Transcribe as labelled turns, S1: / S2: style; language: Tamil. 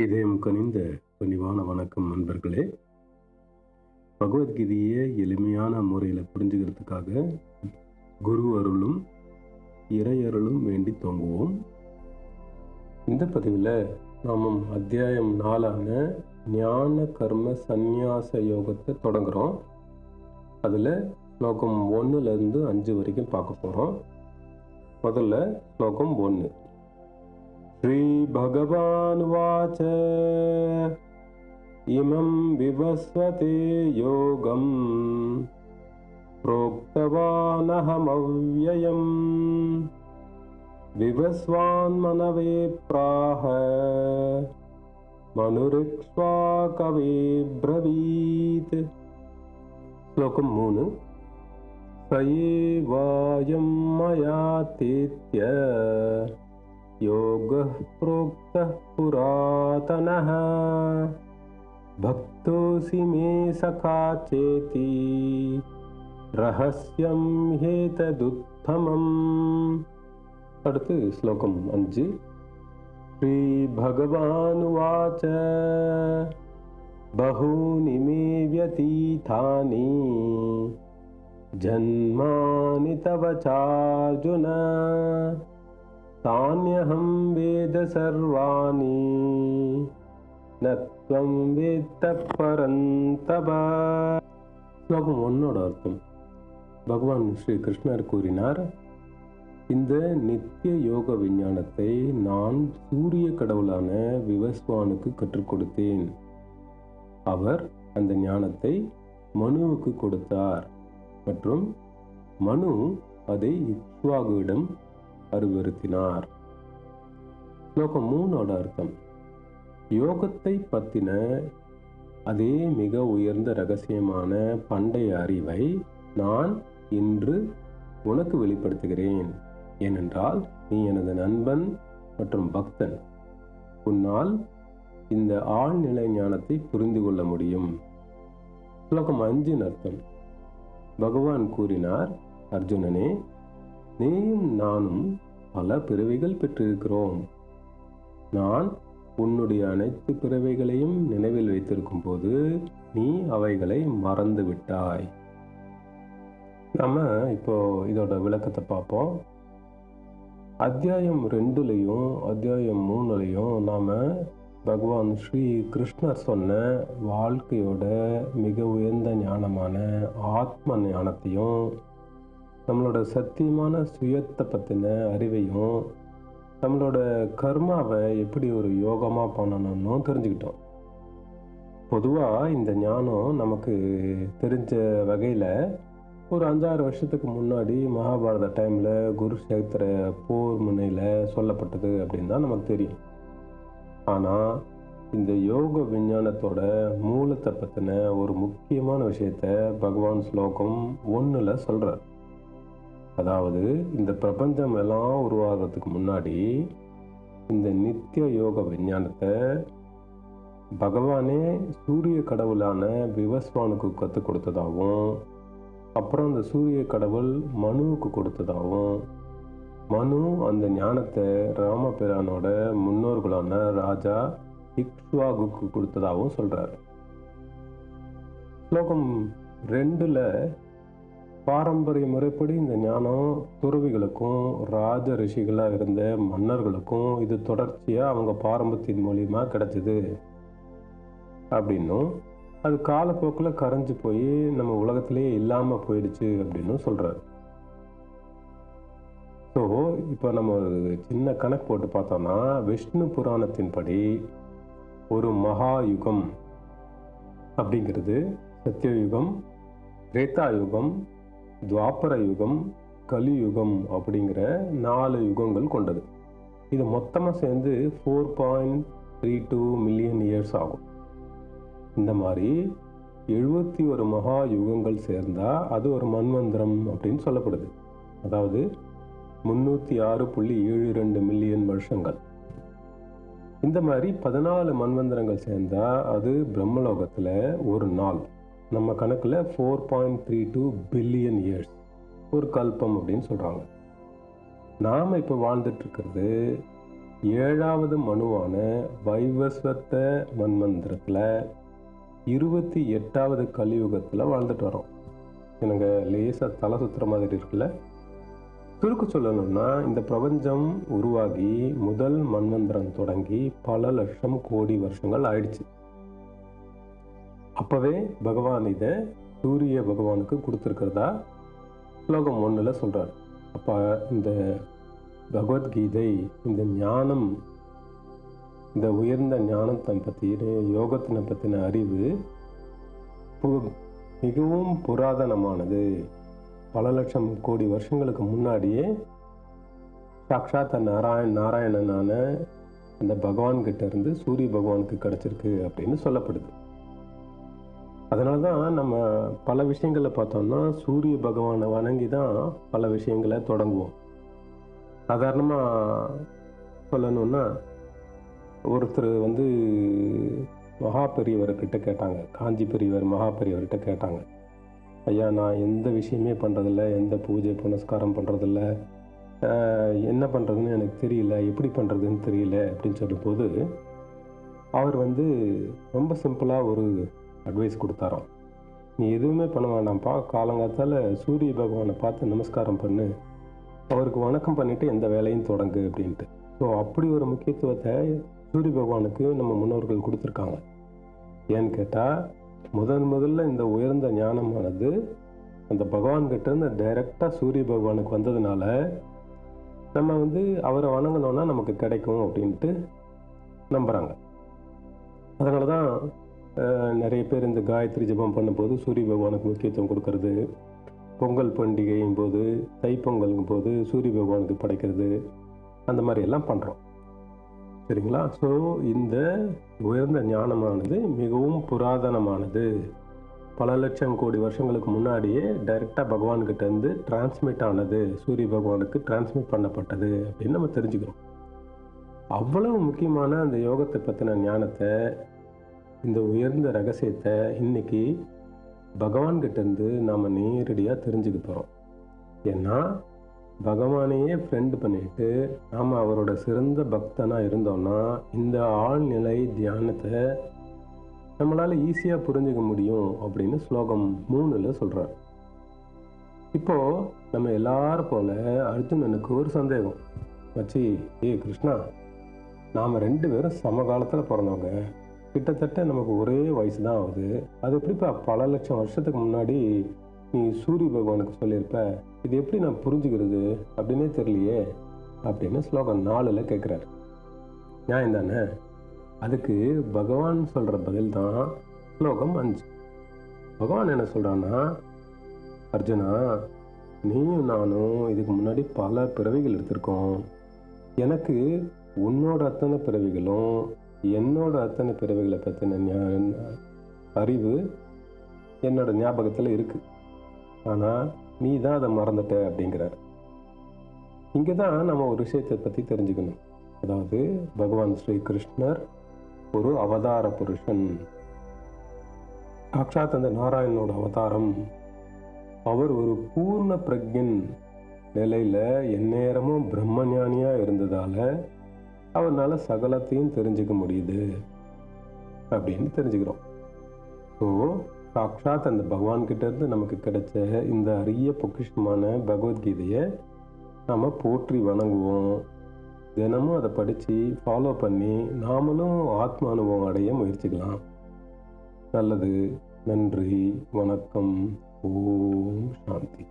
S1: இதயம் கனிந்த பணிவான வணக்கம் நண்பர்களே. பகவத்கீதையை எளிமையான முறையில் புரிஞ்சுக்கிறதுக்காக குரு அருளும் இறை அருளும் வேண்டி தொங்குவோம். இந்த பதிவில் நாம் அத்தியாயம் 4 ஞான கர்ம சந்நியாச யோகத்தை தொடங்குகிறோம். அதில் ஸ்லோகம் 1லேருந்து 5 வரைக்கும் பார்க்க போகிறோம். முதல்ல ஸ்லோகம் 1. ஸ்ரீ பகவான் வாச்ச இமம் விவஸ்வதே யோகம் ப்ரோக்தவானஹமவ்யயம் விவஸ்வான் மனவே ப்ராஹ மனுரிக்ஷ்வா கவே ப்ரவீத். ஸ்லோகம் 3. சயேவாயம் மயா தேத்ய யோகः प्रोक्तः पुरातनः भक्तोऽसि मे सखा चेति ரகசியம் ஹேததுத்தமம். அடுத்து ஸ்லோகம் 5. ஸ்ரீ பகவான் வாச்ச பஹூனி மே வ்யதீதானி ஜன்மானி தவ சார்ஜுன தான்யஹம் வேத சர்வாணி நத்வம் வேத்த பரந்தப. ஸ்லோகம் 1 அர்த்தம். பகவான் ஸ்ரீ கிருஷ்ணர் கூறினார், இந்த நித்திய யோக விஞ்ஞானத்தை நான் சூரிய கடவுளான விவஸ்வானுக்கு கற்றுக் கொடுத்தேன். அவர் அந்த ஞானத்தை மனுவுக்கு கொடுத்தார் மற்றும் மனு அதை இக்ஷ்வாகுவிடம் அறிவுறுத்தினார். ஸ்லோகம் 3 அர்த்தம். யோகத்தை பற்றின அதே மிக உயர்ந்த ரகசியமான பண்டைய அறிவை நான் இன்று உனக்கு வெளிப்படுத்துகிறேன். ஏனென்றால் நீ எனது நண்பன் மற்றும் பக்தன். உன்னால் இந்த ஆழ்நிலை ஞானத்தை புரிந்து கொள்ள முடியும். ஸ்லோகம் 5 அர்த்தம். பகவான் கூறினார், அர்ஜுனனே, நீயும் நானும் பல பிறவிகள் பெற்றிருக்கிறோம். நான் உன்னுடைய அனைத்து பிறவிகளையும் நினைவில் வைத்திருக்கும் போது நீ அவைகளை மறந்து விட்டாய். நம்ம இப்போ இதோட விளக்கத்தை பார்ப்போம். அத்தியாயம் 2லையும் அத்தியாயம் 3லையும் நாம் பகவான் ஸ்ரீ கிருஷ்ணர் சொன்ன வாழ்க்கையோட மிக உயர்ந்த ஞானமான ஆத்ம ஞானத்தையும் நம்மளோட சத்தியமான சுயத்தை பற்றின அறிவையும் நம்மளோட கர்மாவை எப்படி ஒரு யோகமாக பண்ணணும்னு தெரிஞ்சுக்கிட்டோம். பொதுவாக இந்த ஞானம் நமக்கு தெரிஞ்ச வகையில் ஒரு 5-6 வருஷத்துக்கு முன்னாடி மகாபாரத டைமில் குருஷேத்திர போர் முனையில் சொல்லப்பட்டது அப்படின்னு தான் நமக்கு தெரியும். ஆனால் இந்த யோக விஞ்ஞானத்தோட மூலத்தை பற்றின ஒரு முக்கியமான விஷயத்தை பகவான் ஸ்லோகம் 1ல் சொல்கிறார். அதாவது இந்த பிரபஞ்சம் எல்லாம் உருவாகிறதுக்கு முன்னாடி இந்த நித்திய யோக விஞ்ஞானத்தை பகவானே சூரிய கடவுளான விவஸ்வானுக்கு கற்றுக் கொடுத்ததாகவும், அப்புறம் அந்த சூரிய கடவுள் மனுவுக்கு கொடுத்ததாகவும், மனு அந்த ஞானத்தை ராமபிரானோட முன்னோர்களான ராஜா இக்ஷ்வாகுக்கு கொடுத்ததாகவும் சொல்கிறார். ஸ்லோகம் 2ல் பாரம்பரிய முறைப்படி இந்த ஞானம் துறவிகளுக்கும் ராஜ ரிஷிகளாக இருந்த மன்னர்களுக்கும் இது தொடர்ச்சியாக அவங்க பாரம்பரியத்தின் மூலியமாக கிடைச்சிது அப்படின்னும், அது காலப்போக்கில் கரைஞ்சி போய் நம்ம உலகத்திலேயே இல்லாமல் போயிடுச்சு அப்படின்னும் சொல்கிறார். ஸோ இப்போ நம்ம ஒரு சின்ன கணக்கு போட்டு பார்த்தோம்னா, விஷ்ணு புராணத்தின்படி ஒரு மகா யுகம் அப்படிங்கிறது சத்தியயுகம், திரேதாயுகம், துவாபர யுகம், கலியுகம் அப்படிங்கிற 4 யுகங்கள் கொண்டது. இது மொத்தமாக சேர்ந்து 4.32 மில்லியன் இயர்ஸ் ஆகும். இந்த மாதிரி 71 மகா யுகங்கள் சேர்ந்தால் அது ஒரு மன்வந்திரம் அப்படின்னு சொல்லப்படுது. அதாவது 306.72 மில்லியன் வருஷங்கள். இந்த மாதிரி 14 மன்வந்திரங்கள் சேர்ந்தால் அது பிரம்மலோகத்தில் ஒரு நாள். நம்ம கணக்கில் 4.32 பில்லியன் இயர்ஸ், ஒரு கல்பம் அப்படின்னு சொல்கிறாங்க. நாம் இப்போ வாழ்ந்துட்டுருக்கிறது 7வது மனுவான வைவஸ்வத மன்வந்திரத்தில் 28வது கலியுகத்தில் வாழ்ந்துட்டு வரோம். எனக்கு லேசாக தலை சுற்றுற மாதிரி இருக்குல்ல. சுருக்கு சொல்லணும்னா, இந்த பிரபஞ்சம் உருவாகி முதல் மன்வந்திரம் தொடங்கி பல லட்சம் கோடி வருஷங்கள் ஆயிடுச்சு. அப்போவே பகவான் இதை சூரிய பகவானுக்கு கொடுத்துருக்கிறதா ஸ்லோகம் 1ல் சொல்கிறார். அப்போ இந்த பகவத்கீதை, இந்த ஞானம், இந்த உயர்ந்த ஞானத்தை பற்றின யோகத்தினை பற்றின அறிவு மிகவும் புராதனமானது. பல லட்சம் கோடி வருஷங்களுக்கு முன்னாடியே சாக்ஷாத் நாராயணனான அந்த பகவான்கிட்ட இருந்து சூரிய பகவானுக்கு கிடச்சிருக்கு அப்படின்னு சொல்லப்படுது. அதனால தான் நம்ம பல விஷயங்களை பார்த்தோம்னா சூரிய பகவானை வணங்கி தான் பல விஷயங்களை தொடங்குவோம். சாதாரணமாக சொல்லணுன்னா, ஒருத்தர் மகா பெரியவர்கிட்ட கேட்டாங்க, காஞ்சி பெரியவர் மகா பெரியவர்கிட்ட கேட்டாங்க, ஐயா நான் எந்த விஷயமே பண்ணுறதில்ல, எந்த பூஜை புனஸ்காரம் பண்ணுறதில்ல, என்ன பண்ணுறதுன்னு எனக்கு தெரியல, எப்படி பண்ணுறதுன்னு தெரியல அப்படின்னு சொல்லும்போது அவர் ரொம்ப சிம்பிளாக ஒரு அட்வைஸ் கொடுத்தாராம். நீ எதுவுமே பண்ண வேண்டாம்ப்பா, காலங்காத்தால் சூரிய பகவானை பார்த்து நமஸ்காரம் பண்ணு, அவருக்கு வணக்கம் பண்ணிவிட்டு எந்த வேலையும் தொடங்கு அப்படின்ட்டு. ஸோ அப்படி ஒரு முக்கியத்துவத்தை சூரிய பகவானுக்கு நம்ம முன்னோர்கள் கொடுத்துருக்காங்க. ஏன்னு கேட்டால், முதல்ல இந்த உயர்ந்த ஞானமானது அந்த பகவான்கிட்டேருந்து டைரெக்டாக சூரிய பகவானுக்கு வந்ததுனால நம்ம அவரை வணங்கினோன்னா நமக்கு கிடைக்கும் அப்படின்ட்டு நம்புகிறாங்க. அதனால தான் நிறைய பேர் இந்த காயத்ரி ஜபம் பண்ணும்போது சூரிய பகவானுக்கு முக்கியத்துவம் கொடுக்கறது, பொங்கல் பண்டிகையும் போது, தைப்பொங்கலுங்கும் போது சூரிய பகவானுக்கு படைக்கிறது, அந்த மாதிரி எல்லாம் பண்ணுறோம். சரிங்களா? ஸோ இந்த உயர்ந்த ஞானமானது மிகவும் புராதனமானது. பல லட்சம் கோடி வருஷங்களுக்கு முன்னாடியே டைரெக்டாக பகவான்கிட்டேருந்து டிரான்ஸ்மிட் ஆனது, சூரிய பகவானுக்கு டிரான்ஸ்மிட் பண்ணப்பட்டது அப்படின்னு நம்ம தெரிஞ்சுக்கிறோம். அவ்வளவு முக்கியமான அந்த யோகத்தை பற்றின ஞானத்தை, இந்த உயர்ந்த ரகசியத்தை இன்னைக்கு பகவான்கிட்டேருந்து நாம் நேரடியாக தெரிஞ்சுக்க போகிறோம். ஏன்னா பகவானையே ஃப்ரெண்டு பண்ணிட்டு நாம் அவரோட சிறந்த பக்தனாக இருந்தோம்னா இந்த ஆழ்நிலை தியானத்தை நம்மளால் ஈஸியாக புரிஞ்சுக்க முடியும் அப்படின்னு ஸ்லோகம் 3ல் சொல்கிறார். இப்போது நம்ம எல்லாரும் போல் அர்ஜுனனுக்கு ஒரு சந்தேகம் வச்சு, கிருஷ்ணா, நாம் 2 பேரும் சமகாலத்தில் பிறந்தவங்க, கிட்டத்தட்ட நமக்கு ஒரே வயசு தான் ஆகுது, அது எப்படிப்பா பல லட்சம் வருஷத்துக்கு முன்னாடி நீ சூரிய பகவானுக்கு சொல்லியிருப்ப, இது எப்படி நான் புரிஞ்சுக்கிறது அப்படின்னே தெரியலையே அப்படின்னு ஸ்லோகம் 4ல் கேட்குறாரு. நியாயம் தானே? அதுக்கு பகவான் சொல்கிற பதில் தான் ஸ்லோகம் 5. பகவான் என்ன சொல்கிறான்னா, அர்ஜுனா, நீயும் நானும் இதுக்கு முன்னாடி பல பிறவிகள் எடுத்திருக்கோம். எனக்கு உன்னோட அத்தனை பிறவிகளும் என்னோட அத்தனை பிறவிகளை பற்றின அறிவு என்னோட ஞாபகத்தில் இருக்குது. ஆனால் நீ தான் அதை மறந்துட்ட அப்படிங்கிறார். இங்கே தான் நம்ம ஒரு விஷயத்தை பற்றி தெரிஞ்சுக்கணும். அதாவது பகவான் ஸ்ரீ கிருஷ்ணர் ஒரு அவதார புருஷன், சாக்ஷாத் அந்த நாராயணனோட அவதாரம். அவர் ஒரு பூர்ண பிரக்ஞன் நிலையில் எந்நேரமும் பிரம்மஞானியாக இருந்ததால் அவனால் சகலத்தையும் தெரிஞ்சுக்க முடியுது அப்படின்னு தெரிஞ்சுக்கிறோம். ஸோ சாக்ஷாத் அந்த பகவான்கிட்டேருந்து நமக்கு கிடைச்ச இந்த அரிய பொக்கிஷமான பகவத்கீதையை நாம் போற்றி வணங்குவோம். தினமும் அதை படித்து ஃபாலோ பண்ணி நாமளும் ஆத்ம அனுபவம் அடைய முயற்சிக்கலாம். நல்லது. நன்றி. வணக்கம். ஓம் சாந்தி.